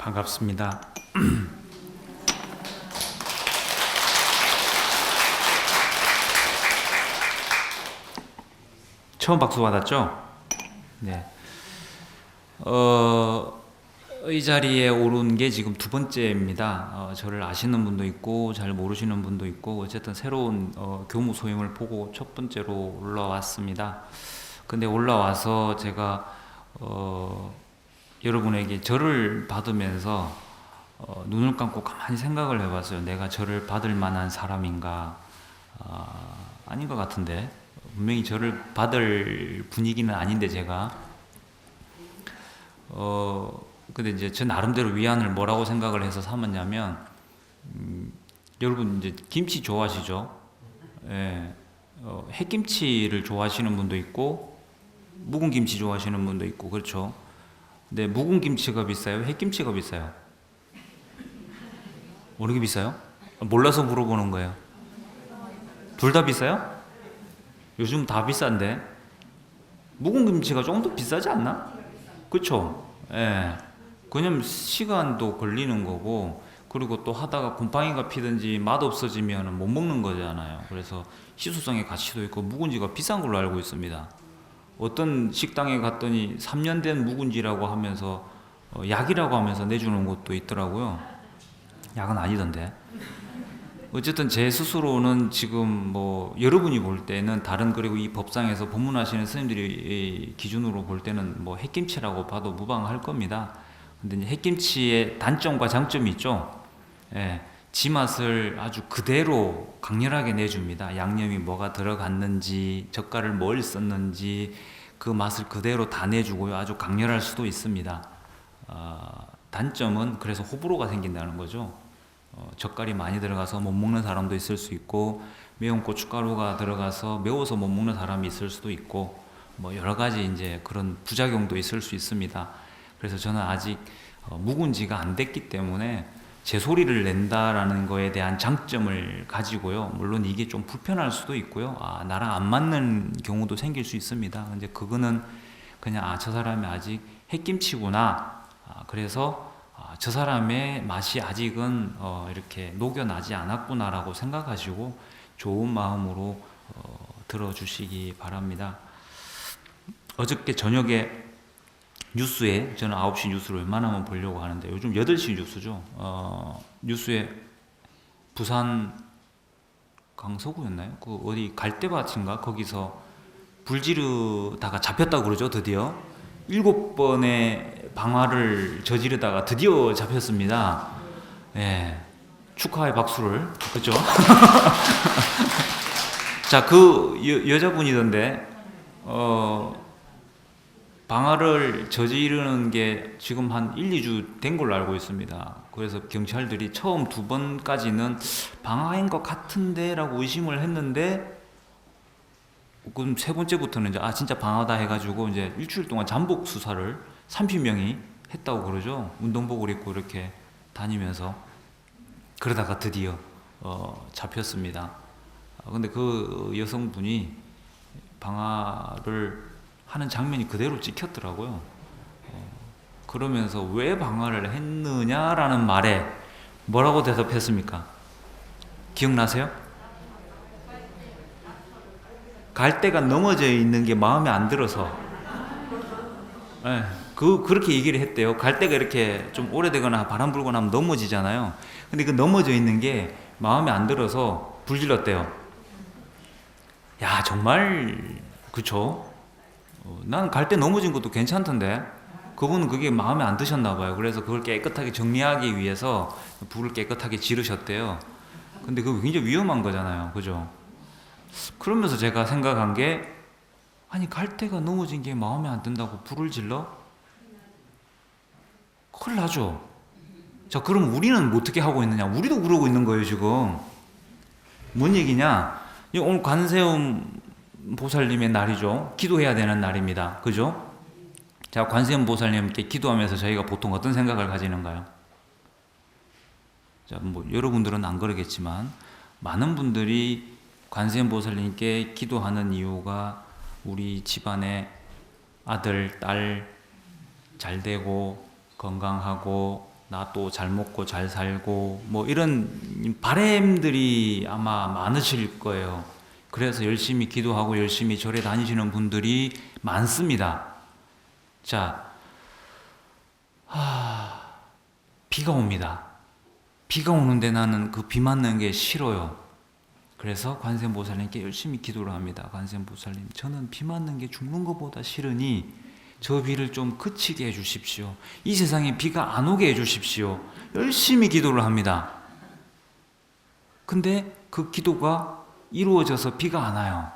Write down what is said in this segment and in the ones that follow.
반갑습니다. 처음 박수 받았죠? 네. 이 자리에 오른 게 지금 두 번째입니다. 저를 아시는 분도 있고 잘 모르시는 분도 있고 어쨌든 새로운 교무 소임을 보고 첫 번째로 올라왔습니다. 근데 올라와서 제가 여러분에게 절을 받으면서 눈을 감고 가만히 생각을 해봤어요. 내가 절을 받을 만한 사람인가? 아닌 것 같은데 분명히 절을 받을 분위기는 아닌데 제가 근데 이제 저 나름대로 위안을 뭐라고 생각을 해서 삼았냐면 여러분 이제 김치 좋아하시죠? 예, 햇김치를 좋아하시는 분도 있고 묵은 김치 좋아하시는 분도 있고 그렇죠? 근데 묵은 김치가 비싸요? 햇김치가 비싸요? 어느 게 비싸요? 몰라서 물어보는 거예요. 둘 다 비싸요? 요즘 다 비싼데 묵은 김치가 조금 더 비싸지 않나? 그쵸? 예. 왜냐면 시간도 걸리는 거고 그리고 또 하다가 곰팡이가 피든지 맛 없어지면 못 먹는 거잖아요. 그래서 희소성의 가치도 있고 묵은지가 비싼 걸로 알고 있습니다. 어떤 식당에 갔더니 3년 된 묵은지라고 하면서 약이라고 하면서 내주는 곳도 있더라고요. 약은 아니던데. 어쨌든 제 스스로는 지금 뭐 여러분이 볼 때는 다른 그리고 이 법상에서 법문하시는 스님들이 기준으로 볼 때는 뭐 햇김치라고 봐도 무방할 겁니다. 근데 이제 햇김치의 단점과 장점이 있죠. 예, 지 맛을 아주 그대로 강렬하게 내줍니다. 양념이 뭐가 들어갔는지, 젓갈을 뭘 썼는지 그 맛을 그대로 다 내주고요. 아주 강렬할 수도 있습니다. 단점은 그래서 호불호가 생긴다는 거죠. 젓갈이 많이 들어가서 못 먹는 사람도 있을 수 있고 매운 고춧가루가 들어가서 매워서 못 먹는 사람이 있을 수도 있고 뭐 여러 가지 이제 그런 부작용도 있을 수 있습니다. 그래서 저는 아직 묵은지가 안 됐기 때문에 제 소리를 낸다라는 거에 대한 장점을 가지고요. 물론 이게 좀 불편할 수도 있고요. 나랑 안 맞는 경우도 생길 수 있습니다. 근데 그거는 그냥 저 사람이 아직 햇김치구나. 그래서 저 사람의 맛이 아직은 이렇게 녹여나지 않았구나라고 생각하시고 좋은 마음으로 들어주시기 바랍니다. 어저께 저녁에 뉴스에 저는 9시 뉴스를 웬만하면 보려고 하는데 요즘 8시 뉴스죠. 뉴스에 부산 강서구였나요? 그 어디 갈대밭인가 거기서 불 지르다가 잡혔다고 그러죠. 드디어 7번의 방화를 저지르다가 드디어 잡혔습니다. 예, 축하의 박수를. 그렇죠? 자, 그 여자분이던데 방화를 저지르는 게 지금 한 1, 2주 된 걸로 알고 있습니다. 그래서 경찰들이 처음 2번까지는 방화인 것 같은데 라고 의심을 했는데 그럼 세 번째부터는 이제 진짜 방화다 해가지고 이제 일주일 동안 잠복 수사를 30명이 했다고 그러죠. 운동복을 입고 이렇게 다니면서 그러다가 드디어 잡혔습니다. 근데 그 여성분이 방화를 하는 장면이 그대로 찍혔더라고요. 그러면서 왜 방화를 했느냐라는 말에 뭐라고 대답했습니까? 기억나세요? 갈대가 넘어져 있는 게 마음에 안 들어서. 네, 그렇게 얘기를 했대요. 갈대가 이렇게 좀 오래되거나 바람 불거나 하면 넘어지잖아요. 근데 그 넘어져 있는 게 마음에 안 들어서 불질렀대요. 야, 정말, 그쵸? 난 갈대 넘어진 것도 괜찮던데. 그분은 그게 마음에 안 드셨나 봐요. 그래서 그걸 깨끗하게 정리하기 위해서 불을 깨끗하게 지르셨대요. 근데 그거 굉장히 위험한 거잖아요. 그죠? 그러면서 제가 생각한 게 아니 갈대가 넘어진 게 마음에 안 든다고 불을 질러? 큰일 나죠. 자, 그럼 우리는 어떻게 하고 있느냐? 우리도 그러고 있는 거예요 지금. 뭔 얘기냐? 오늘 관세음 보살님의 날이죠. 기도해야 되는 날입니다. 그죠? 자, 관세음 보살님께 기도하면서 저희가 보통 어떤 생각을 가지는가요? 자, 뭐 여러분들은 안 그러겠지만 많은 분들이 관세음 보살님께 기도하는 이유가 우리 집안의 아들, 딸 잘 되고 건강하고 나 또 잘 먹고 잘 살고 뭐 이런 바램들이 아마 많으실 거예요. 그래서 열심히 기도하고 열심히 절에 다니시는 분들이 많습니다. 자, 비가 옵니다. 비가 오는데 나는 그 비 맞는 게 싫어요. 그래서 관세음보살님께 열심히 기도를 합니다. 관세음보살님, 저는 비 맞는 게 죽는 것보다 싫으니 저 비를 좀 그치게 해주십시오. 이 세상에 비가 안 오게 해주십시오. 열심히 기도를 합니다. 근데 그 기도가 이루어져서 비가 안 와요.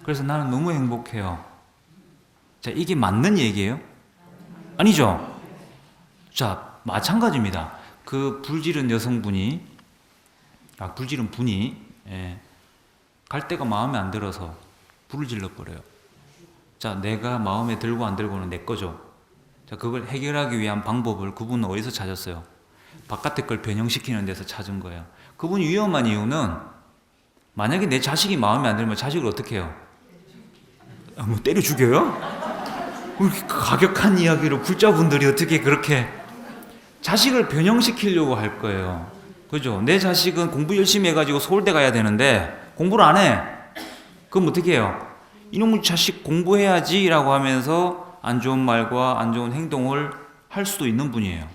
그래서 나는 너무 행복해요. 자, 이게 맞는 얘기예요? 아니죠? 자, 마찬가지입니다. 그 불지른 여성분이, 불지른 분이, 갈 데가 마음에 안 들어서 불을 질러버려요. 자, 내가 마음에 들고 안 들고는 내 거죠. 자, 그걸 해결하기 위한 방법을 그분은 어디서 찾았어요? 바깥의 걸 변형시키는 데서 찾은 거예요. 그분이 위험한 이유는 만약에 내 자식이 마음에 안 들면 자식을 어떻게 해요? 뭐 때려 죽여요? 그렇게 가격한 이야기로 불자분들이 어떻게 그렇게 자식을 변형시키려고 할 거예요. 그죠? 내 자식은 공부 열심히 해가지고 서울대 가야 되는데 공부를 안 해. 그럼 어떻게 해요? 이놈의 자식 공부해야지 라고 하면서 안 좋은 말과 안 좋은 행동을 할 수도 있는 분이에요.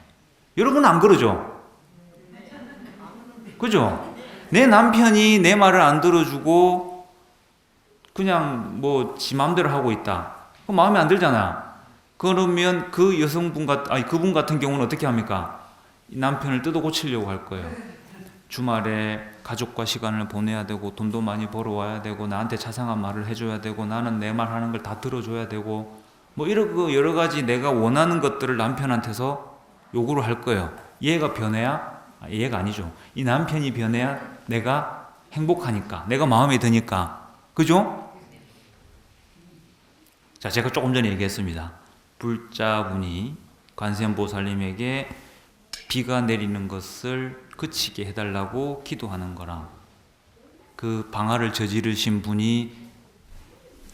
여러분은 안 그러죠? 그죠? 내 남편이 내 말을 안 들어주고 그냥 뭐 지 마음대로 하고 있다. 그럼 마음에 안 들잖아. 그러면 그 그분 같은 경우는 어떻게 합니까? 남편을 뜯어 고치려고 할 거예요. 주말에 가족과 시간을 보내야 되고 돈도 많이 벌어와야 되고 나한테 자상한 말을 해줘야 되고 나는 내 말 하는 걸 다 들어줘야 되고 뭐 이런 여러 가지 내가 원하는 것들을 남편한테서 요구를 할 거예요. 얘가 변해야, 얘가 아니죠. 이 남편이 변해야 내가 행복하니까, 내가 마음에 드니까. 그죠? 자, 제가 조금 전에 얘기했습니다. 불자분이 관세음보살님에게 비가 내리는 것을 그치게 해달라고 기도하는 거랑 그 방화를 저지르신 분이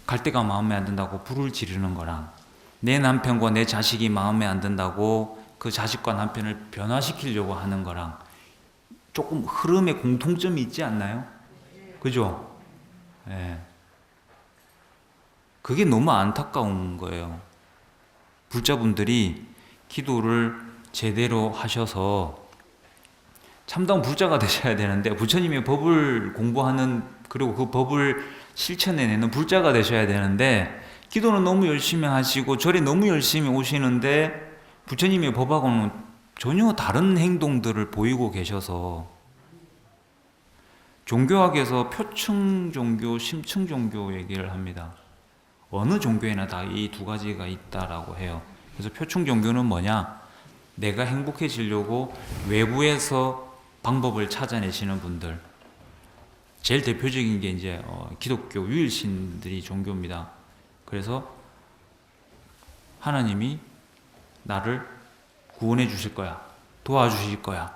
갈 데가 마음에 안 든다고 불을 지르는 거랑 내 남편과 내 자식이 마음에 안 든다고 그 자식과 남편을 변화시키려고 하는 거랑 조금 흐름에 공통점이 있지 않나요? 그죠? 예. 그게 너무 안타까운 거예요. 불자분들이 기도를 제대로 하셔서 참다운 불자가 되셔야 되는데 부처님의 법을 공부하는 그리고 그 법을 실천해내는 불자가 되셔야 되는데 기도는 너무 열심히 하시고 절에 너무 열심히 오시는데 부처님의 법하고는 전혀 다른 행동들을 보이고 계셔서 종교학에서 표층 종교, 심층 종교 얘기를 합니다. 어느 종교에나 다 이 두 가지가 있다라고 해요. 그래서 표층 종교는 뭐냐? 내가 행복해지려고 외부에서 방법을 찾아내시는 분들. 제일 대표적인 게 이제 기독교 유일신들이 종교입니다. 그래서 하나님이 나를 구원해 주실 거야. 도와주실 거야.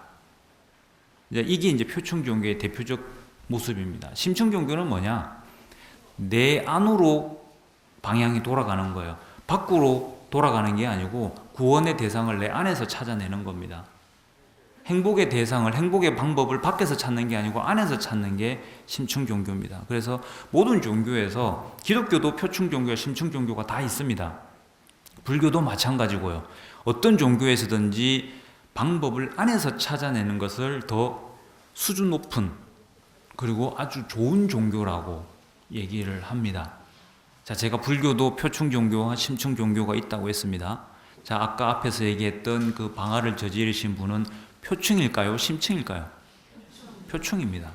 이게 이제 표층 종교의 대표적 모습입니다. 심층 종교는 뭐냐? 내 안으로 방향이 돌아가는 거예요. 밖으로 돌아가는 게 아니고 구원의 대상을 내 안에서 찾아내는 겁니다. 행복의 대상을, 행복의 방법을 밖에서 찾는 게 아니고 안에서 찾는 게 심층 종교입니다. 그래서 모든 종교에서 기독교도 표층 종교와 심층 종교가 다 있습니다. 불교도 마찬가지고요. 어떤 종교에서든지 방법을 안에서 찾아내는 것을 더 수준 높은 그리고 아주 좋은 종교라고 얘기를 합니다. 자, 제가 불교도 표층 종교와 심층 종교가 있다고 했습니다. 자, 아까 앞에서 얘기했던 그 방화를 저지르신 분은 표층일까요? 심층일까요? 표층입니다.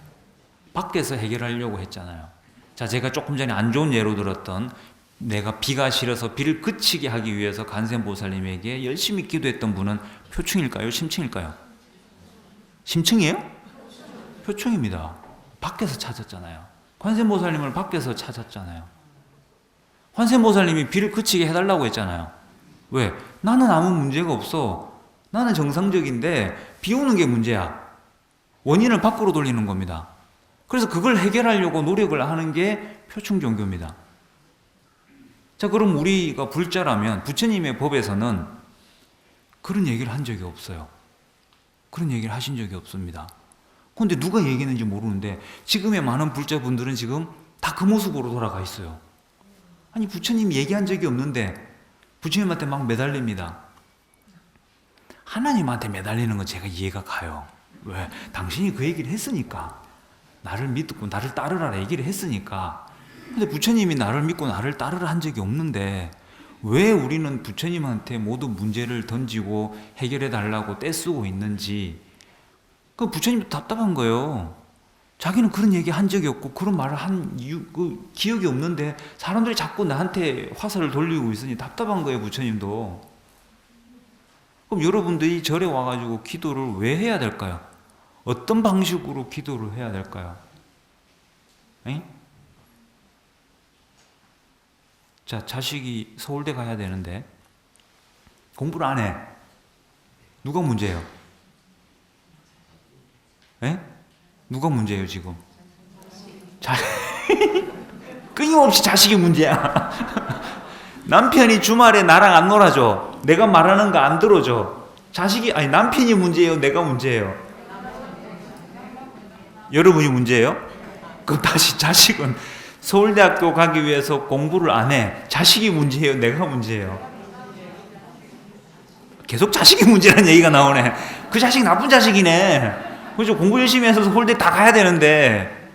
밖에서 해결하려고 했잖아요. 자, 제가 조금 전에 안 좋은 예로 들었던 내가 비가 싫어서 비를 그치게 하기 위해서 관세음보살님에게 열심히 기도했던 분은 표층일까요? 심층일까요? 심층이에요? 표층입니다. 밖에서 찾았잖아요. 관세음보살님을 밖에서 찾았잖아요. 관세음보살님이 비를 그치게 해달라고 했잖아요. 왜? 나는 아무 문제가 없어. 나는 정상적인데 비 오는 게 문제야. 원인을 밖으로 돌리는 겁니다. 그래서 그걸 해결하려고 노력을 하는 게 표층 종교입니다. 자, 그럼 우리가 불자라면 부처님의 법에서는 그런 얘기를 한 적이 없어요. 그런 얘기를 하신 적이 없습니다. 그런데 누가 얘기했는지 모르는데 지금의 많은 불자분들은 지금 다 그 모습으로 돌아가 있어요. 아니 부처님이 얘기한 적이 없는데 부처님한테 막 매달립니다. 하나님한테 매달리는 건 제가 이해가 가요. 왜? 당신이 그 얘기를 했으니까. 나를 믿고 나를 따르라 얘기를 했으니까. 근데 부처님이 나를 믿고 나를 따르라 한 적이 없는데 왜 우리는 부처님한테 모든 문제를 던지고 해결해 달라고 떼쓰고 있는지, 그 부처님도 답답한 거예요. 자기는 그런 얘기 한 적이 없고 그런 말을 한 이유, 그 기억이 없는데 사람들이 자꾸 나한테 화살을 돌리고 있으니 답답한 거예요, 부처님도. 그럼 여러분들이 절에 와가지고 기도를 왜 해야 될까요? 어떤 방식으로 기도를 해야 될까요? 에? 자, 자식이 서울대 가야 되는데 공부를 안 해. 누가 문제예요? 에? 누가 문제예요 지금? 끊임없이 자식이 문제야. 남편이 주말에 나랑 안 놀아줘. 내가 말하는 거 안 들어줘. 자식이, 아니 남편이 문제예요? 내가 문제예요? 여러분이 문제예요? 그럼 다시 자식은 서울대학교 가기 위해서 공부를 안 해. 자식이 문제예요? 내가 문제예요? 계속 자식이 문제라는 얘기가 나오네. 그 자식 나쁜 자식이네. 그죠? 공부 열심히 해서 서울대 다 가야 되는데.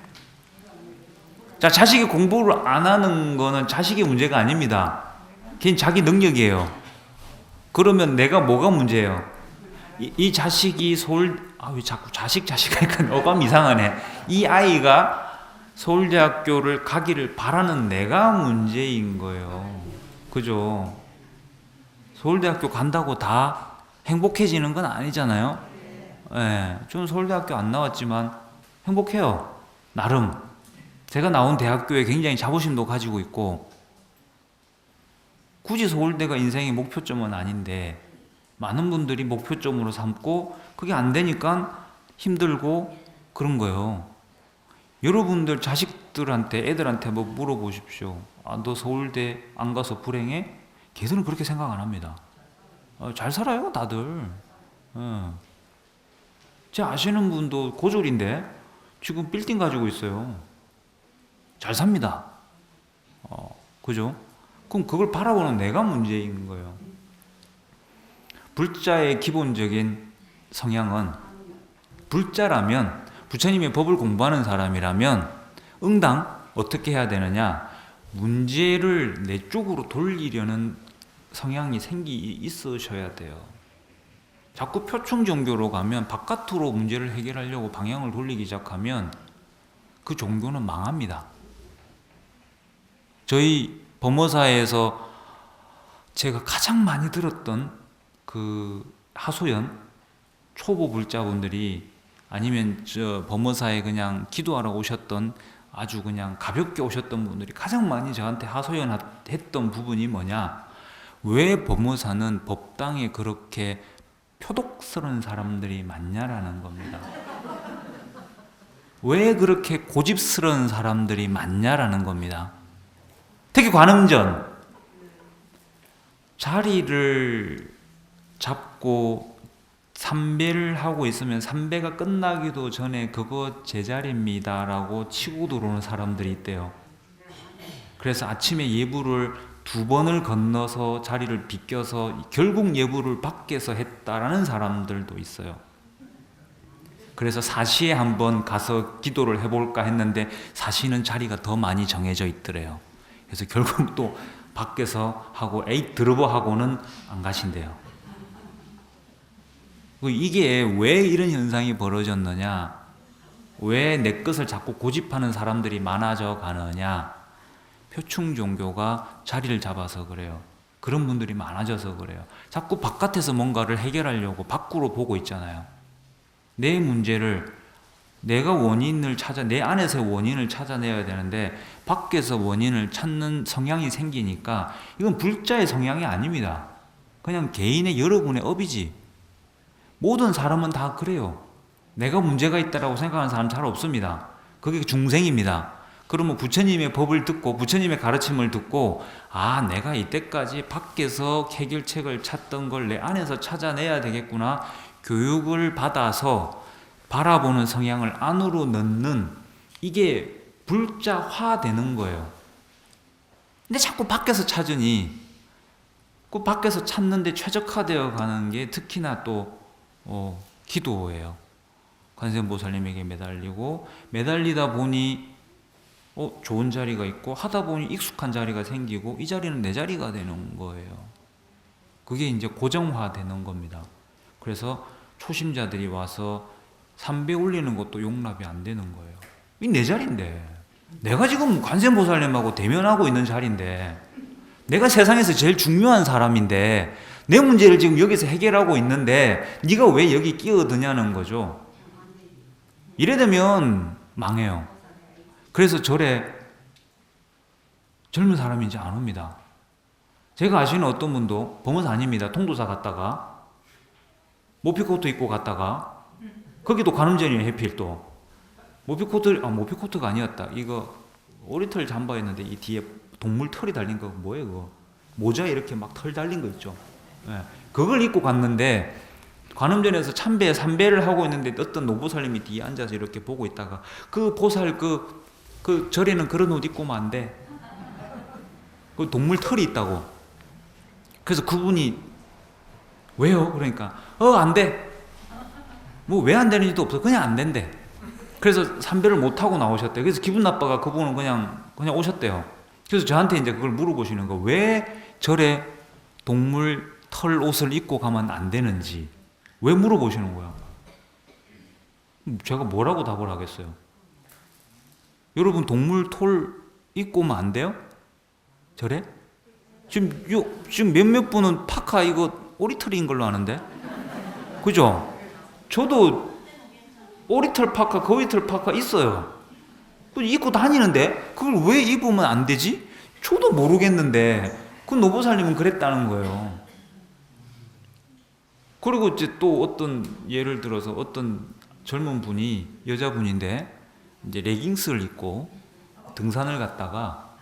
자, 자식이 공부를 안 하는 거는 자식의 문제가 아닙니다. 그건 자기 능력이에요. 그러면 내가 뭐가 문제예요? 이 자식이 왜 자꾸 자식 하니까 어감 이상하네. 이 아이가 서울대학교를 가기를 바라는 내가 문제인 거예요. 그죠? 서울대학교 간다고 다 행복해지는 건 아니잖아요. 예, 저는 서울대학교 안 나왔지만 행복해요. 나름. 제가 나온 대학교에 굉장히 자부심도 가지고 있고, 굳이 서울대가 인생의 목표점은 아닌데 많은 분들이 목표점으로 삼고 그게 안 되니까 힘들고 그런 거예요. 여러분들 자식들한테, 애들한테 뭐 물어보십시오. 아, 너 서울대 안 가서 불행해? 걔들은 그렇게 생각 안 합니다. 잘 살아요, 다들. 제 아시는 분도 고졸인데 지금 빌딩 가지고 있어요. 잘 삽니다. 그죠? 그럼 그걸 바라보는 내가 문제인 거예요. 불자의 기본적인 성향은, 불자라면, 부처님의 법을 공부하는 사람이라면 응당 어떻게 해야 되느냐? 문제를 내 쪽으로 돌리려는 성향이 있으셔야 돼요. 자꾸 표충 종교로 가면, 바깥으로 문제를 해결하려고 방향을 돌리기 시작하면 그 종교는 망합니다. 저희 범어사에서 제가 가장 많이 들었던 그 하소연, 초보 불자분들이, 아니면 저 범어사에 그냥 기도하러 오셨던, 아주 그냥 가볍게 오셨던 분들이 가장 많이 저한테 하소연했던 부분이 뭐냐? 왜 범어사는 법당에 그렇게 표독스러운 사람들이 많냐라는 겁니다. 왜 그렇게 고집스러운 사람들이 많냐라는 겁니다. 특히 관음전, 자리를 잡고 삼배를 하고 있으면 삼배가 끝나기도 전에 그거 제 자리입니다라고 치고 들어오는 사람들이 있대요. 그래서 아침에 예불을 2번을 건너서 자리를 비껴서 결국 예불을 밖에서 했다라는 사람들도 있어요. 그래서 사시에 한번 가서 기도를 해볼까 했는데 사시는 자리가 더 많이 정해져 있더래요. 그래서 결국 또 밖에서 하고 들어보 하고는 안 가신대요. 이게 왜 이런 현상이 벌어졌느냐? 왜 내 것을 자꾸 고집하는 사람들이 많아져 가느냐? 표충 종교가 자리를 잡아서 그래요. 그런 분들이 많아져서 그래요. 자꾸 바깥에서 뭔가를 해결하려고 밖으로 보고 있잖아요. 내 문제를, 내가 내 안에서 원인을 찾아내야 되는데 밖에서 원인을 찾는 성향이 생기니까 이건 불자의 성향이 아닙니다. 그냥 개인의 여러분의 업이지. 모든 사람은 다 그래요. 내가 문제가 있다고 생각하는 사람 잘 없습니다. 그게 중생입니다. 그러면 부처님의 법을 듣고 부처님의 가르침을 듣고, 아, 내가 이때까지 밖에서 해결책을 찾던 걸 내 안에서 찾아내야 되겠구나. 교육을 받아서 바라보는 성향을 안으로 넣는, 이게 불자화되는 거예요. 근데 자꾸 밖에서 찾으니, 그 밖에서 찾는데 최적화되어 가는 게 특히나 또 기도예요. 관세음보살님에게 매달리다 보니 좋은 자리가 있고, 하다 보니 익숙한 자리가 생기고, 이 자리는 내 자리가 되는 거예요. 그게 이제 고정화되는 겁니다. 그래서 초심자들이 와서 삼배 올리는 것도 용납이 안 되는 거예요. 이 내 자리인데, 내가 지금 관세음보살님하고 대면하고 있는 자리인데, 내가 세상에서 제일 중요한 사람인데, 내 문제를 지금 여기서 해결하고 있는데 네가 왜 여기 끼어드냐는 거죠. 이래 되면 망해요. 그래서 절에 젊은 사람이 이제 안 옵니다. 제가 아시는 어떤 분도 범어사 아닙니다. 통도사 갔다가 모피코트 입고 갔다가, 거기도 관음전이에요. 해필 또 모피코트가 아니었다. 이거 오리털 잠바였는데 이 뒤에 동물 털이 달린 거 뭐예요? 그거 모자에 이렇게 막 털 달린 거 있죠. 네. 그걸 입고 갔는데 관음전에서 참배 3배를 하고 있는데 어떤 노보살님이 뒤에 앉아서 이렇게 보고 있다가, 그 보살 그 절에는 그런 옷 입고 오면 안 돼. 그 동물 털이 있다고. 그래서 그분이 왜요? 그러니까 안 돼. 뭐 왜 안 되는지도 없어. 그냥 안 된대. 그래서 3배를 못 하고 나오셨대요. 그래서 기분 나빠가 그분은 그냥 오셨대요. 그래서 저한테 이제 그걸 물어보시는 거, 왜 절에 동물 털 옷을 입고 가면 안 되는지 왜 물어보시는 거야? 제가 뭐라고 답을 하겠어요? 여러분 동물 털 입고 오면 안 돼요? 절에? 지금 몇몇 분은 파카 이거 오리털인 걸로 아는데, 그죠? 저도 오리털 파카, 거위털 파카 있어요. 입고 다니는데 그걸 왜 입으면 안 되지? 저도 모르겠는데 그 노보살님은 그랬다는 거예요. 그리고 이제 또 어떤, 예를 들어서 어떤 젊은 분이, 여자분인데 이제 레깅스를 입고 등산을 갔다가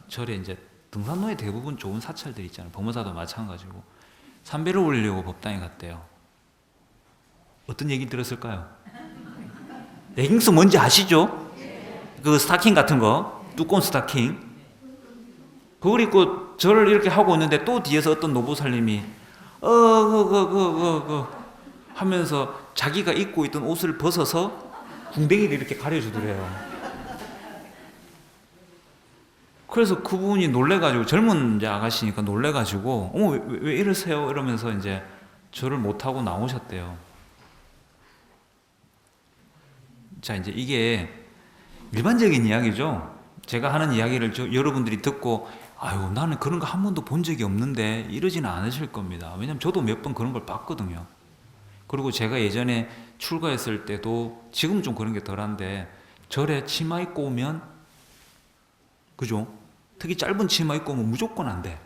절에 이제 등산로에 대부분 좋은 사찰들 있잖아요. 범어사도 마찬가지고 삼배를 올리려고 법당에 갔대요. 어떤 얘기 들었을까요? 레깅스 뭔지 아시죠? 그 스타킹 같은 거, 두꺼운 스타킹. 그걸 입고 절을 이렇게 하고 있는데 또 뒤에서 어떤 노보살님이 하면서 자기가 입고 있던 옷을 벗어서 궁뎅이를 이렇게 가려주더래요. 그래서 그분이 놀래가지고, 젊은 이제 아가씨니까 놀래가지고, 왜 이러세요? 이러면서 이제 절을 못하고 나오셨대요. 자, 이제 이게 일반적인 이야기죠. 제가 하는 이야기를 여러분들이 듣고, 아유, 나는 그런 거 한 번도 본 적이 없는데 이러지는 않으실 겁니다. 왜냐면 저도 몇 번 그런 걸 봤거든요. 그리고 제가 예전에 출가했을 때도, 지금 좀 그런 게 덜한데, 절에 치마 입고 오면, 그죠? 특히 짧은 치마 입고 오면 무조건 안 돼.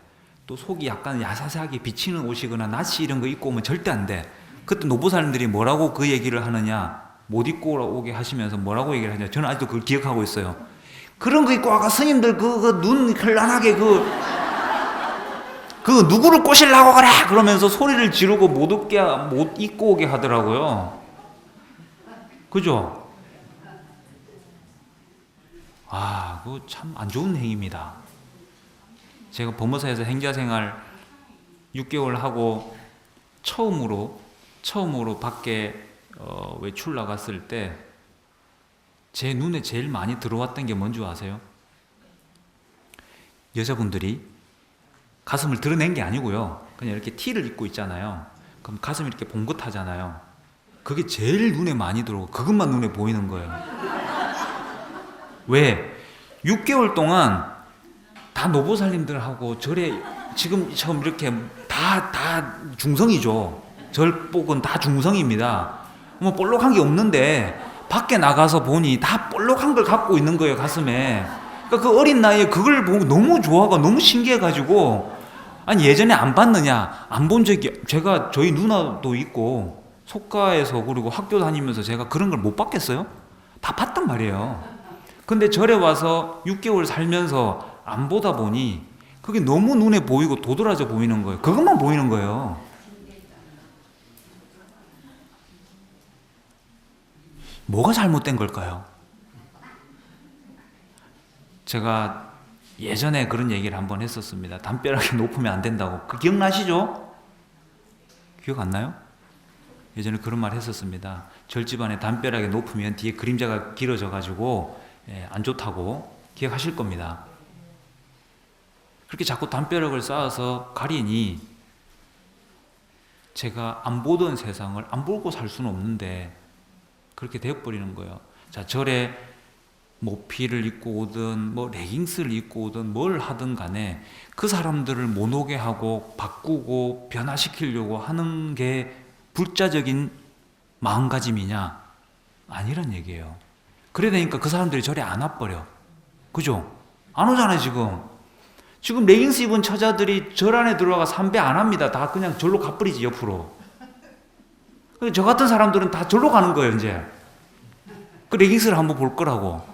또 속이 약간 야사하게 비치는 옷이거나 나시 이런 거 입고 오면 절대 안 돼. 그때 노보살님들이 뭐라고 그 얘기를 하느냐, 못 입고 오게 하시면서 뭐라고 얘기를 하냐, 저는 아직도 그걸 기억하고 있어요. 그런 거 입고 아까 스님들 눈 현란하게 누구를 꼬시려고 그래! 그러면서 소리를 지르고 못 입고 오게 하더라고요. 그죠? 그거 참 안 좋은 행위입니다. 제가 범어사에서 행자생활 6개월 하고 처음으로 밖에 외출 나갔을 때 제 눈에 제일 많이 들어왔던 게 뭔지 아세요? 여자분들이 가슴을 드러낸 게 아니고요, 그냥 이렇게 티를 입고 있잖아요. 그럼 가슴이 이렇게 봉긋하잖아요. 그게 제일 눈에 많이 들어오고 그것만 눈에 보이는 거예요. 왜? 6개월 동안 다 노보살님들하고 절에 지금처럼 이렇게 다 중성이죠. 절복은 다 중성입니다. 뭐 볼록한 게 없는데 밖에 나가서 보니 다 볼록한 걸 갖고 있는 거예요, 가슴에. 그러니까 그 어린 나이에 그걸 보고 너무 좋아하고 너무 신기해가지고, 아니 예전에 안 봤느냐? 안 본 적이, 제가 저희 누나도 있고 속가에서, 그리고 학교 다니면서 제가 그런 걸 못 봤겠어요? 다 봤단 말이에요. 근데 절에 와서 6개월 살면서 안 보다 보니 그게 너무 눈에 보이고 도드라져 보이는 거예요. 그것만 보이는 거예요. 뭐가 잘못된 걸까요? 제가 예전에 그런 얘기를 한번 했었습니다. 담벼락이 높으면 안 된다고. 그 기억나시죠? 기억 안 나요? 예전에 그런 말 했었습니다. 절집안에 담벼락이 높으면 뒤에 그림자가 길어져 가지고 안 좋다고 기억하실 겁니다. 그렇게 자꾸 담벼락을 쌓아서 가리니 제가 안 보던 세상을 안 보고 살 수는 없는데 그렇게 되어버리는 거예요. 자, 절에 모피를 입고 오든 뭐 레깅스를 입고 오든 뭘 하든 간에 그 사람들을 못 오게 하고 바꾸고 변화시키려고 하는 게 불자적인 마음가짐이냐? 아니란 얘기예요. 그래 되니까 그 사람들이 절에 안 와버려. 그죠? 안 오잖아요, 지금. 지금 레깅스 입은 처자들이 절 안에 들어가 삼배 안 합니다. 다 그냥 절로 가버리지, 옆으로. 저 같은 사람들은 다 절로 가는 거예요, 이제. 그 레깅스를 한번 볼 거라고.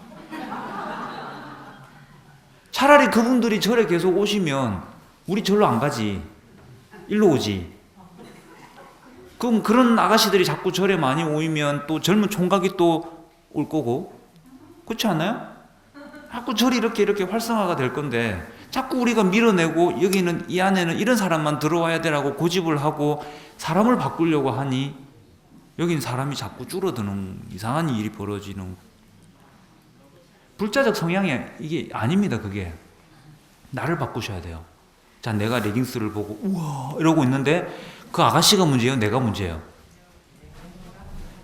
차라리 그분들이 절에 계속 오시면 우리 절로 안 가지. 일로 오지. 그럼 그런 아가씨들이 자꾸 절에 많이 오면 또 젊은 총각이 또 올 거고. 그렇지 않나요? 자꾸 절이 이렇게 활성화가 될 건데 자꾸 우리가 밀어내고 여기는 이 안에는 이런 사람만 들어와야 되라고 고집을 하고 사람을 바꾸려고 하니 여긴 사람이 자꾸 줄어드는 이상한 일이 벌어지는 불자적 성향이 이게 아닙니다. 그게 나를 바꾸셔야 돼요. 자, 내가 레깅스를 보고 우와 이러고 있는데 그 아가씨가 문제예요? 내가 문제예요?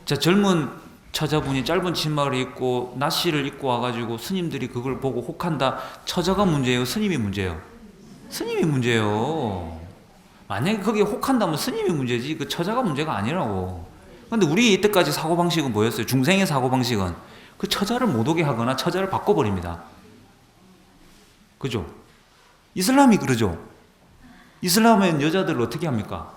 자, 젊은 처자분이 짧은 치마를 입고 나시를 입고 와가지고 스님들이 그걸 보고 혹한다. 처자가 문제예요? 스님이 문제예요? 스님이 문제예요. 만약에 거기에 혹한다면 스님이 문제지 그 처자가 문제가 아니라고. 근데 우리 이때까지 사고방식은 뭐였어요? 중생의 사고방식은 그 처자를 못 오게 하거나 처자를 바꿔버립니다. 그죠? 이슬람이 그러죠? 이슬람은 여자들을 어떻게 합니까?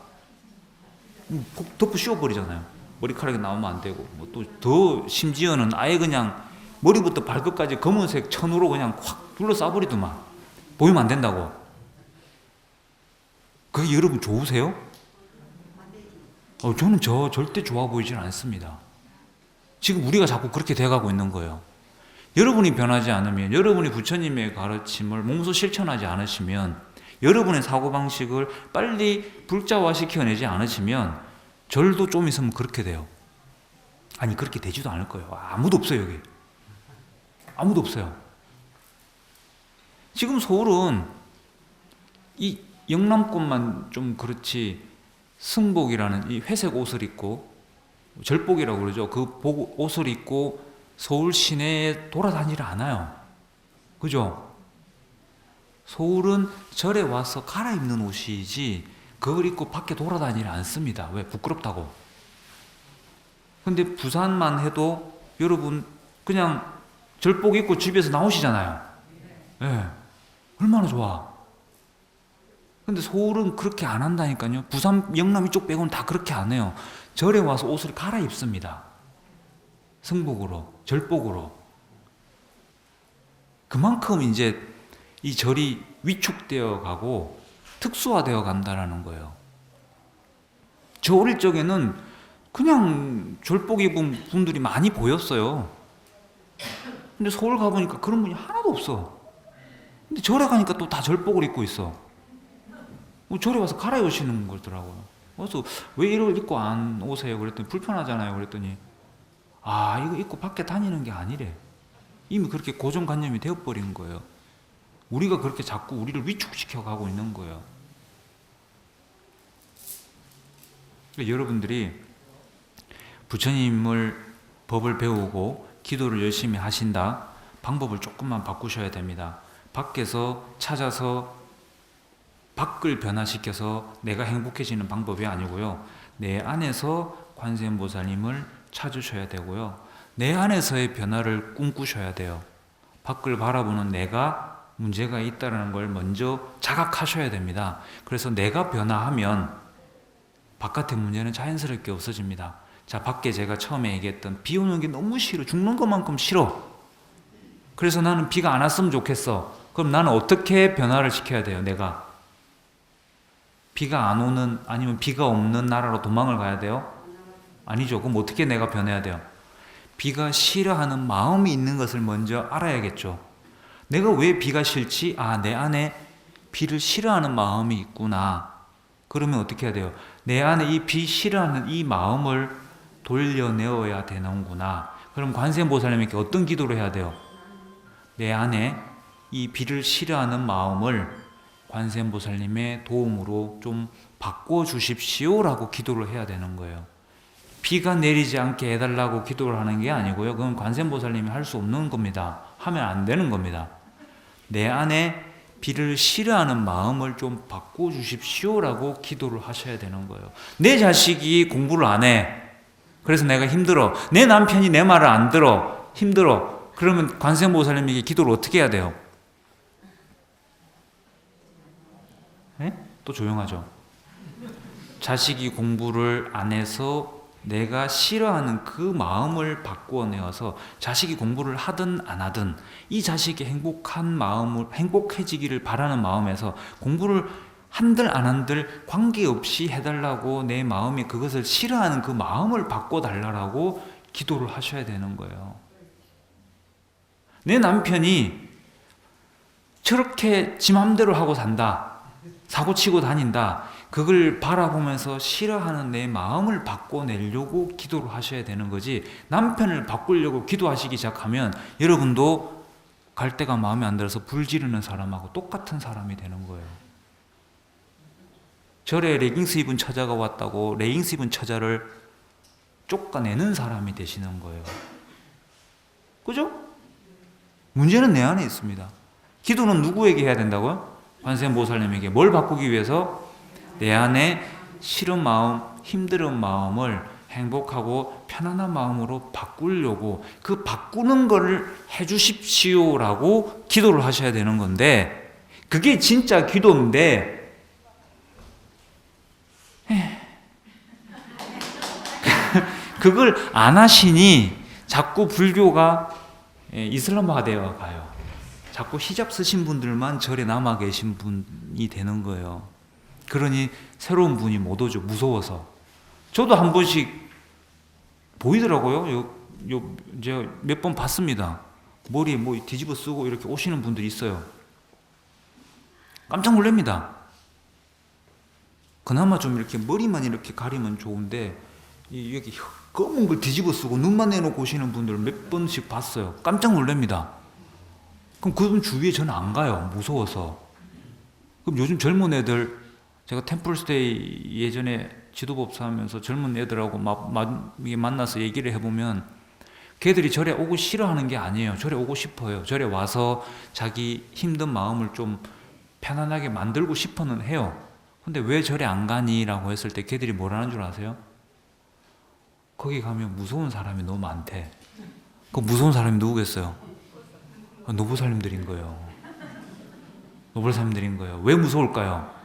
덮어 씌워버리잖아요. 머리카락이 나오면 안 되고, 뭐 또 더 심지어는 아예 그냥 머리부터 발끝까지 검은색 천으로 그냥 확 둘러싸버리더만. 보이면 안 된다고. 그게 여러분 좋으세요? 저는 절대 좋아 보이질 않습니다. 지금 우리가 자꾸 그렇게 돼가고 있는 거예요. 여러분이 변하지 않으면, 여러분이 부처님의 가르침을 몸소 실천하지 않으시면, 여러분의 사고방식을 빨리 불자화시켜내지 않으시면 절도 좀 있으면 그렇게 돼요. 아니 그렇게 되지도 않을 거예요. 아무도 없어요 여기. 아무도 없어요. 지금 서울은 이 영남권만 좀 그렇지 승복이라는 이 회색 옷을 입고 절복이라고 그러죠. 그 옷을 입고 서울 시내에 돌아다니질 않아요. 그죠? 서울은 절에 와서 갈아입는 옷이지 그걸 입고 밖에 돌아다니질 않습니다. 왜? 부끄럽다고. 근데 부산만 해도 여러분 그냥 절복 입고 집에서 나오시잖아요. 네. 얼마나 좋아. 근데 서울은 그렇게 안 한다니까요. 부산, 영남 이쪽 빼고는 다 그렇게 안 해요. 절에 와서 옷을 갈아입습니다. 승복으로, 절복으로. 그만큼 이제 이 절이 위축되어 가고 특수화되어 간다라는 거예요. 저 어릴 적에는 그냥 절복 입은 분들이 많이 보였어요. 근데 서울 가보니까 그런 분이 하나도 없어. 근데 절에 가니까 또 다 절복을 입고 있어. 절에 와서 갈아입으시는 거더라고요. 그래서 왜 이걸 입고 안 오세요? 그랬더니 불편하잖아요. 그랬더니 이거 입고 밖에 다니는 게 아니래. 이미 그렇게 고정관념이 되어버린 거예요. 우리가 그렇게 자꾸 우리를 위축시켜 가고 있는 거예요. 여러분들이 부처님을 법을 배우고 기도를 열심히 하신다. 방법을 조금만 바꾸셔야 됩니다. 밖에서 찾아서 밖을 변화시켜서 내가 행복해지는 방법이 아니고요. 내 안에서 관세음보살님을 찾으셔야 되고요. 내 안에서의 변화를 꿈꾸셔야 돼요. 밖을 바라보는 내가 문제가 있다는 걸 먼저 자각하셔야 됩니다. 그래서 내가 변화하면 바깥의 문제는 자연스럽게 없어집니다. 자, 밖에 제가 처음에 얘기했던 비 오는 게 너무 싫어. 죽는 것만큼 싫어. 그래서 나는 비가 안 왔으면 좋겠어. 그럼 나는 어떻게 변화를 시켜야 돼요? 내가 비가 안 오는 아니면 비가 없는 나라로 도망을 가야 돼요? 아니죠. 그럼 어떻게 내가 변해야 돼요? 비가 싫어하는 마음이 있는 것을 먼저 알아야겠죠. 내가 왜 비가 싫지? 내 안에 비를 싫어하는 마음이 있구나. 그러면 어떻게 해야 돼요? 내 안에 이 비 싫어하는 이 마음을 돌려내어야 되는구나. 그럼 관세음보살님께 어떤 기도를 해야 돼요? 내 안에 이 비를 싫어하는 마음을 관세음보살님의 도움으로 좀 바꿔주십시오라고 기도를 해야 되는 거예요. 비가 내리지 않게 해달라고 기도를 하는 게 아니고요. 그건 관세음보살님이 할 수 없는 겁니다. 하면 안 되는 겁니다. 내 안에 비를 싫어하는 마음을 좀 바꿔주십시오라고 기도를 하셔야 되는 거예요. 내 자식이 공부를 안 해. 그래서 내가 힘들어. 내 남편이 내 말을 안 들어. 힘들어. 그러면 관세음보살님에게 기도를 어떻게 해야 돼요? 네? 또 조용하죠. 자식이 공부를 안 해서 내가 싫어하는 그 마음을 바꾸어내어서 자식이 공부를 하든 안 하든 이 자식이 행복한 마음을, 행복해지기를 바라는 마음에서 공부를 한들 안 한들 관계없이 해달라고 내 마음이 그것을 싫어하는 그 마음을 바꿔달라고 기도를 하셔야 되는 거예요. 내 남편이 저렇게 지 맘대로 하고 산다. 사고치고 다닌다. 그걸 바라보면서 싫어하는 내 마음을 바꿔내려고 기도를 하셔야 되는 거지, 남편을 바꾸려고 기도하시기 시작하면 여러분도 갈대가 마음에 안 들어서 불 지르는 사람하고 똑같은 사람이 되는 거예요. 절에 레깅스 입은 처자가 왔다고 레깅스 입은 처자를 쫓아내는 사람이 되시는 거예요. 그죠? 문제는 내 안에 있습니다. 기도는 누구에게 해야 된다고요? 관세음보살님에게. 뭘 바꾸기 위해서? 내 안에 싫은 마음, 힘든 마음을 행복하고 편안한 마음으로 바꾸려고, 그 바꾸는 거를 해주십시오라고 기도를 하셔야 되는 건데, 그게 진짜 기도인데 그걸 안 하시니 자꾸 불교가 이슬람화되어 가요. 자꾸 히잡 쓰신 분들만 절에 남아 계신 분이 되는 거예요. 그러니 새로운 분이 못 오죠. 무서워서. 저도 한 번씩 보이더라고요. 제가 몇 번 봤습니다. 머리에 뭐 뒤집어 쓰고 이렇게 오시는 분들이 있어요. 깜짝 놀랍니다. 그나마 좀 이렇게 머리만 이렇게 가리면 좋은데 여기 검은 걸 뒤집어 쓰고 눈만 내놓고 오시는 분들 몇 번씩 봤어요. 깜짝 놀랍니다. 그럼 그분 주위에 저는 안 가요. 무서워서. 그럼 요즘 젊은 애들, 제가 템플스테이 예전에 지도법사 하면서 젊은 애들하고 만나서 얘기를 해보면 걔들이 절에 오고 싫어하는 게 아니에요. 절에 오고 싶어요. 절에 와서 자기 힘든 마음을 좀 편안하게 만들고 싶어는 해요. 근데 왜 절에 안 가니? 라고 했을 때 걔들이 뭐라는 줄 아세요? 거기 가면 무서운 사람이 너무 많대. 그 무서운 사람이 누구겠어요? 노부살님들인 거예요. 노부살님들인 거예요. 왜 무서울까요?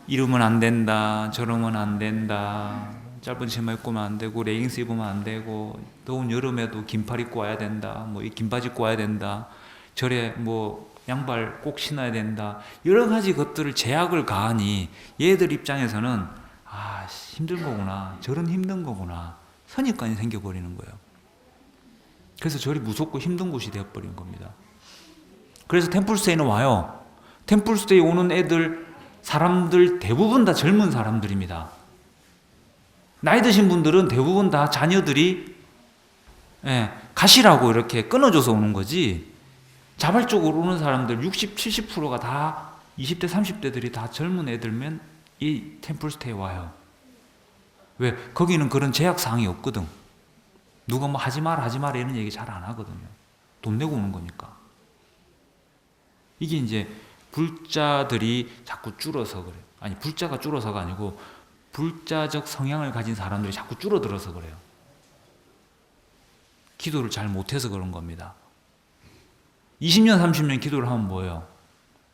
이러면 안 된다, 저러면 안 된다, 짧은 치마 입고면 안 되고 레깅스 입으면 안 되고, 더운 여름에도 긴팔 입고 와야 된다, 뭐 긴 바지 입고 와야 된다, 절에 뭐 양발 꼭 신어야 된다, 여러 가지 것들을 제약을 가하니 얘들 입장에서는 힘든 거구나, 절은 힘든 거구나, 선입관이 생겨버리는 거예요. 그래서 절이 무섭고 힘든 곳이 되어버린 겁니다. 그래서 템플스테이는 와요. 템플스테이 오는 사람들 대부분 다 젊은 사람들입니다. 나이 드신 분들은 대부분 다 자녀들이 가시라고 이렇게 끊어줘서 오는 거지, 자발적으로 오는 사람들 60, 70%가 다 20대, 30대들이 다 젊은 애들면 이 템플스테이에 와요. 왜? 거기는 그런 제약사항이 없거든. 누가 뭐 하지 마라 이런 얘기 잘 안 하거든요. 돈 내고 오는 거니까. 이게 이제 불자들이 자꾸 줄어서 그래요. 아니, 불자가 줄어서가 아니고 불자적 성향을 가진 사람들이 자꾸 줄어들어서 그래요. 기도를 잘 못해서 그런 겁니다. 20년, 30년 기도를 하면 뭐예요?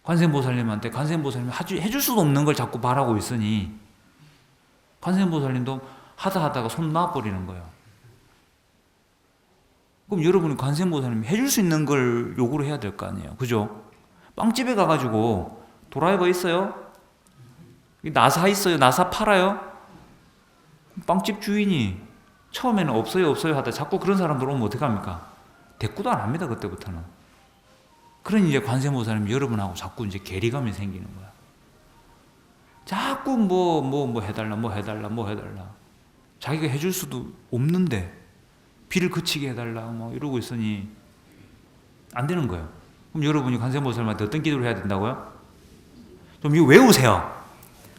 관세음보살님한테 관세음보살님이 해줄 수도 없는 걸 자꾸 바라고 있으니 관세음보살님도 하다가 손 놔버리는 거예요. 그럼 여러분은 관세음보살님이 해줄 수 있는 걸 요구를 해야 될 거 아니에요. 그죠? 빵집에 가가지고 드라이버 있어요? 나사 있어요? 나사 팔아요? 빵집 주인이 처음에는 없어요 없어요 하다 자꾸 그런 사람들 오면 어떡합니까? 대꾸도 안 합니다. 그때부터는. 그러니 이제 관세음보살님이 여러분하고 자꾸 이제 괴리감이 생기는 거야. 자꾸 뭐 해달라. 자기가 해줄 수도 없는데 비를 그치게 해달라 뭐 이러고 있으니 안 되는 거예요. 그럼 여러분이 관세음보살님한테 어떤 기도를 해야 된다고요? 좀 이거 외우세요.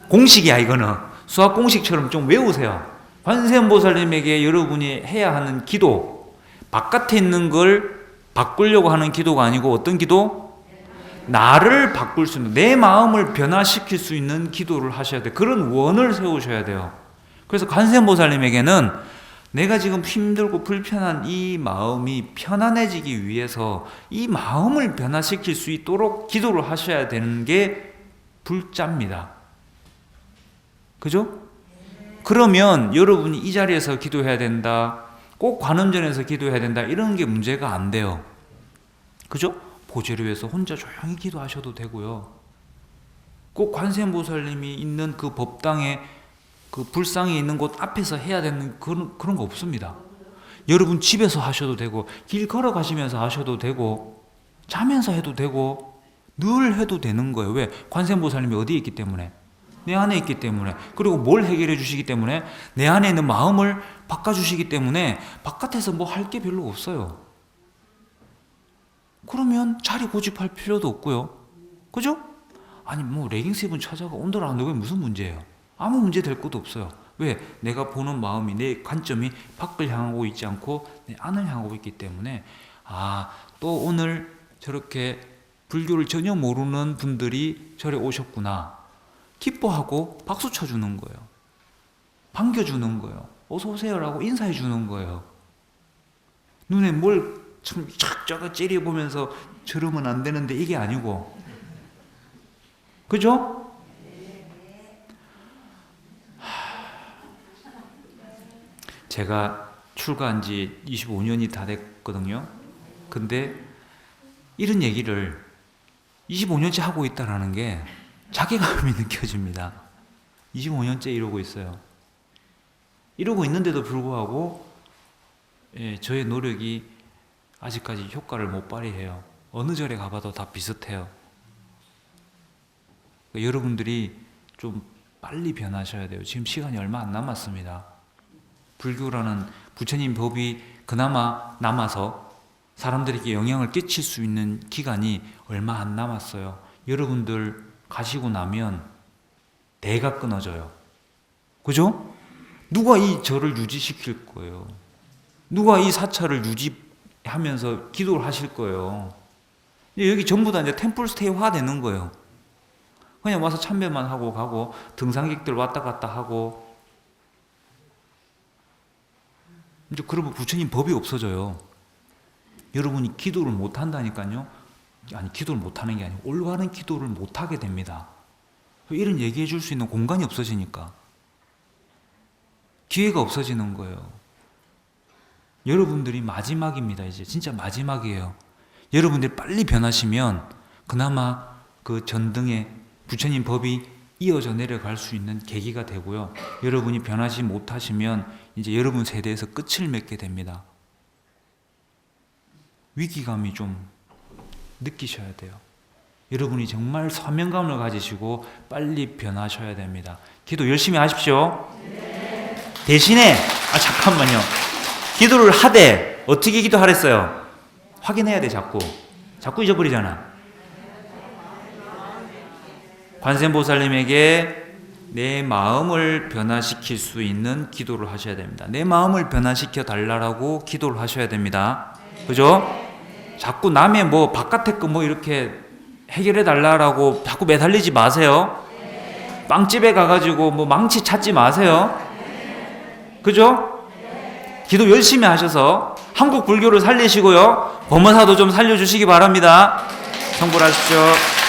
공식이야 이거는. 수학 공식처럼 좀 외우세요. 관세음보살님에게 여러분이 해야 하는 기도, 바깥에 있는 걸 바꾸려고 하는 기도가 아니고 어떤 기도? 나를 바꿀 수 있는, 내 마음을 변화시킬 수 있는 기도를 하셔야 돼요. 그런 원을 세우셔야 돼요. 그래서 관세음보살님에게는 내가 지금 힘들고 불편한 이 마음이 편안해지기 위해서 이 마음을 변화시킬 수 있도록 기도를 하셔야 되는 게 불자입니다. 그죠? 그러면 여러분이 이 자리에서 기도해야 된다, 꼭 관음전에서 기도해야 된다, 이런 게 문제가 안 돼요. 그죠? 보좌를 위해서 혼자 조용히 기도하셔도 되고요. 꼭 관세음보살님이 있는 그 법당에, 그 불상이 있는 곳 앞에서 해야 되는 그런 거 없습니다. 여러분 집에서 하셔도 되고, 길 걸어가시면서 하셔도 되고, 자면서 해도 되고, 늘 해도 되는 거예요. 왜? 관세음보살님이 어디에 있기 때문에? 내 안에 있기 때문에. 그리고 뭘 해결해 주시기 때문에? 내 안에 있는 마음을 바꿔주시기 때문에 바깥에서 뭐 할 게 별로 없어요. 그러면 자리 고집할 필요도 없고요. 그죠? 아니 뭐 레깅스 입은 처자가 온도를 안 넣으면 무슨 문제예요? 아무 문제 될 것도 없어요. 왜? 내가 보는 마음이, 내 관점이 밖을 향하고 있지 않고 내 안을 향하고 있기 때문에, 또 오늘 저렇게 불교를 전혀 모르는 분들이 절에 오셨구나. 기뻐하고 박수 쳐주는 거예요. 반겨주는 거예요. 어서 오세요라고 인사해 주는 거예요. 눈에 뭘 참 쫙쫙 째려보면서 저러면 안 되는데 이게 아니고. 그죠? 제가 출가한 지 25년이 다 됐거든요. 근데 이런 얘기를 25년째 하고 있다는 게 자괴감이 느껴집니다. 25년째 이러고 있어요. 이러고 있는데도 불구하고 저의 노력이 아직까지 효과를 못 발휘해요. 어느 절에 가봐도 다 비슷해요. 그러니까 여러분들이 좀 빨리 변하셔야 돼요. 지금 시간이 얼마 안 남았습니다. 불교라는 부처님 법이 그나마 남아서 사람들에게 영향을 끼칠 수 있는 기간이 얼마 안 남았어요. 여러분들 가시고 나면 대가 끊어져요. 그죠? 누가 이 절을 유지시킬 거예요? 누가 이 사찰을 유지하면서 기도를 하실 거예요? 여기 전부 다 이제 템플스테이화 되는 거예요. 그냥 와서 참배만 하고 가고, 등산객들 왔다 갔다 하고, 이제 그러면 부처님 법이 없어져요. 여러분이 기도를 못 한다니까요. 아니, 기도를 못 하는 게 아니고 올바른 기도를 못 하게 됩니다. 이런 얘기해 줄 수 있는 공간이 없어지니까. 기회가 없어지는 거예요. 여러분들이 마지막입니다. 이제 진짜 마지막이에요. 여러분들이 빨리 변하시면 그나마 그 전등에 부처님 법이 이어져 내려갈 수 있는 계기가 되고요. 여러분이 변하지 못하시면 이제 여러분 세대에서 끝을 맺게 됩니다. 위기감이 좀 느끼셔야 돼요. 여러분이 정말 사명감을 가지시고 빨리 변하셔야 됩니다. 기도 열심히 하십시오. 대신에 잠깐만요. 기도를 하되 어떻게 기도하랬어요? 확인해야 돼. 자꾸 잊어버리잖아. 관세음보살님에게 내 마음을 변화시킬 수 있는 기도를 하셔야 됩니다. 내 마음을 변화시켜 달라고 기도를 하셔야 됩니다. 그죠? 자꾸 남의 뭐 바깥에 거 뭐 이렇게 해결해 달라고 자꾸 매달리지 마세요. 빵집에 가가지고 뭐 망치 찾지 마세요. 그죠? 기도 열심히 하셔서 한국 불교를 살리시고요. 범어사도 좀 살려주시기 바랍니다. 성불하십시오.